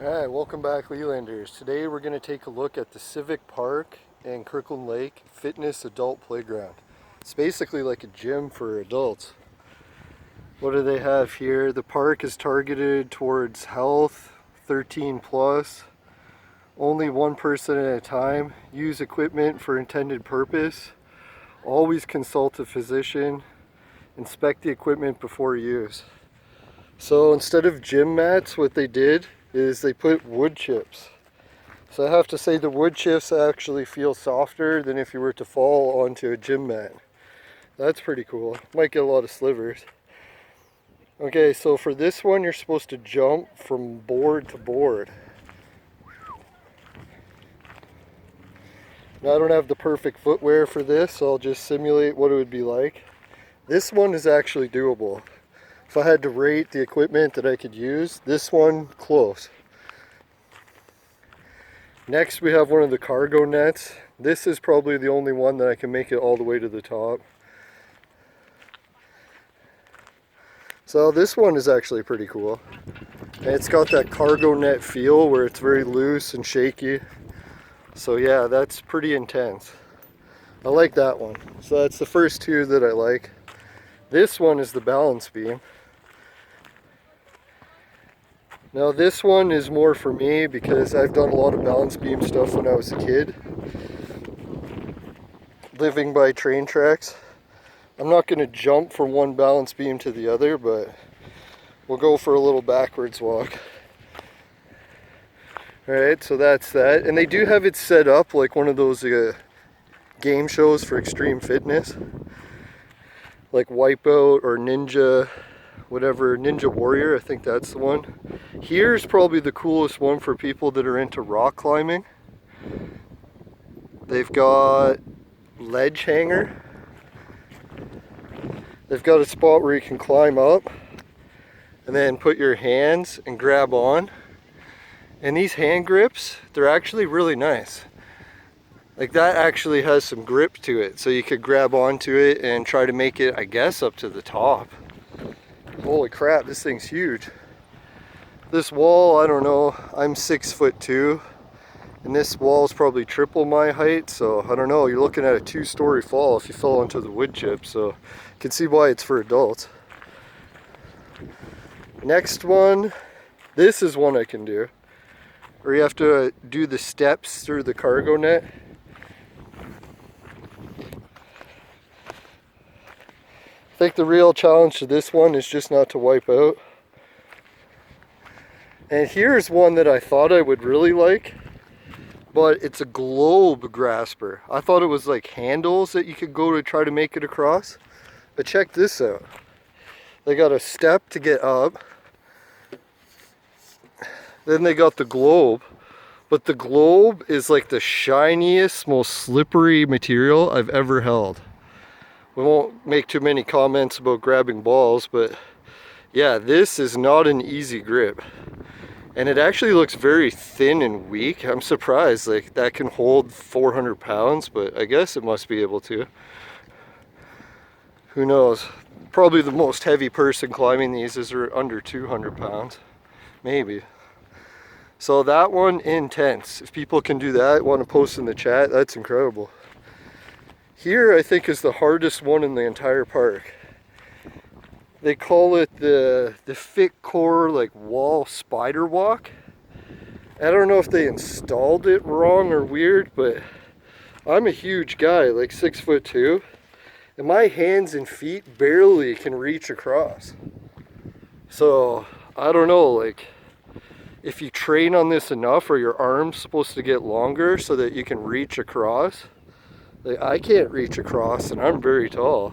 Alright, welcome back Lelanders. Today we're going to take a look at the Civic Park and Kirkland Lake Fitness Adult Playground. It's basically like a gym for adults. What do they have here? The park is targeted towards health, 13 plus, only one person at a time, use equipment for intended purpose, always consult a physician, inspect the equipment before use. So instead of gym mats, what they did is they put wood chips. So I have to say the wood chips actually feel softer than if you were to fall onto a gym mat. That's pretty cool. Might get a lot of slivers. Okay, so for this one you're supposed to jump from board to board. Now I don't have the perfect footwear for this, so I'll just simulate what it would be like. This one is actually doable. If I had to rate the equipment that I could use, this one, close. Next we have one of the cargo nets. This is probably the only one that I can make it all the way to the top. So this one is actually pretty cool. And it's got that cargo net feel where it's very loose and shaky. So yeah, that's pretty intense. I like that one. So that's the first two that I like. This one is the balance beam. Now this one is more for me because I've done a lot of balance beam stuff when I was a kid. Living by train tracks. I'm not going to jump from one balance beam to the other, but we'll go for a little backwards walk. Alright, so that's that. And they do have it set up like one of those game shows for extreme fitness. Like Wipeout or Ninja, whatever, Ninja Warrior, I think that's the one. Here's probably the coolest one for people that are into rock climbing. They've got ledge hanger. They've got a spot where you can climb up and then put your hands and grab on. And these hand grips, they're actually really nice. Like that actually has some grip to it, so you could grab onto it and try to make it, I guess, up to the top. Holy crap, this thing's huge. This wall, I don't know, I'm 6'2", and this wall is probably triple my height, so I don't know, you're looking at a 2-story fall if you fell onto the wood chip, so you can see why it's for adults. Next one, this is one I can do, where you have to do the steps through the cargo net. I think the real challenge to this one is just not to wipe out. And here's one that I thought I would really like, but it's a globe grasper. I thought it was like handles that you could go to try to make it across. But check this out. They got a step to get up. Then they got the globe. But the globe is like the shiniest, most slippery material I've ever held. We won't make too many comments about grabbing balls, but yeah, this is not an easy grip. And it actually looks very thin and weak. I'm surprised, like that can hold 400 pounds, but I guess it must be able to. Who knows? Probably the most heavy person climbing these is under 200 pounds, maybe. So that one, intense. If people can do that, want to post in the chat, that's incredible. Here I think is the hardest one in the entire park. They call it the Fit Core like wall spider walk. I don't know if they installed it wrong or weird, but I'm a huge guy, like 6'2", and my hands and feet barely can reach across. So I don't know, like if you train on this enough, are your arms supposed to get longer so that you can reach across? Like I can't reach across and I'm very tall.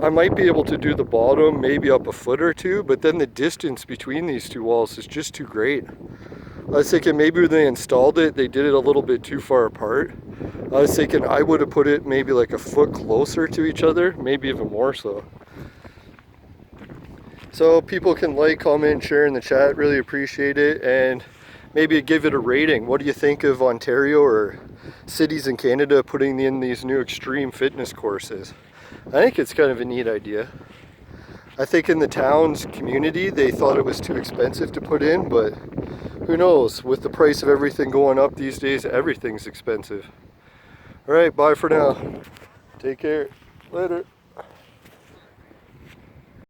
I might be able to do the bottom, maybe up a foot or two, but then the distance between these two walls is just too great. I was thinking maybe when they installed it, they did it a little bit too far apart. I was thinking I would have put it maybe like a foot closer to each other, maybe even more so. So people can like, comment, share in the chat, really appreciate it, and maybe give it a rating. What do you think of Ontario or cities in Canada putting in these new extreme fitness courses? I think it's kind of a neat idea. I think in the town's community they thought it was too expensive to put in, but who knows? With the price of everything going up these days, everything's expensive. Alright, bye for now. Take care. Later.